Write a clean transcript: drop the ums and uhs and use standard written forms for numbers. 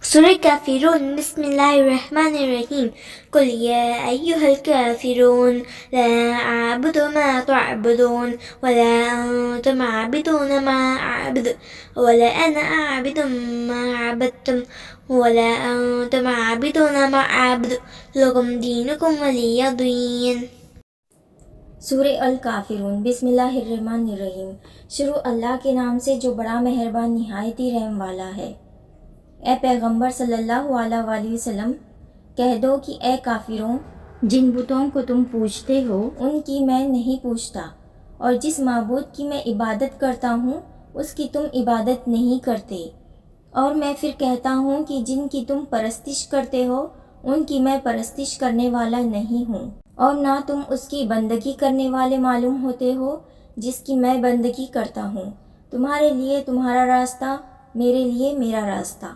سورہ کافرون بسم اللہ الرحمن الرحیم قل یا ایہا الکافرون لا اعبد ما تعبدون ولا انتم عابدون ما اعبد ولا انا اعبد ما عبدتم ولا انتم عابدون ما اعبد لکم دینکم ولی دین۔ سورہ الکافرون بسم اللہ الرحمن الرحیم۔ شروع اللہ کے نام سے جو بڑا مہربان نہایت ہی رحم والا ہے۔ اے پیغمبر صلی اللہ علیہ وآلہ وسلم، کہہ دو کہ اے کافروں، جن بتوں کو تم پوجتے ہو ان کی میں نہیں پوجتا، اور جس معبود کی میں عبادت کرتا ہوں اس کی تم عبادت نہیں کرتے، اور میں پھر کہتا ہوں کہ جن کی تم پرستش کرتے ہو ان کی میں پرستش کرنے والا نہیں ہوں، اور نہ تم اس کی بندگی کرنے والے معلوم ہوتے ہو جس کی میں بندگی کرتا ہوں۔ تمہارے لیے تمہارا راستہ، میرے لیے میرا راستہ۔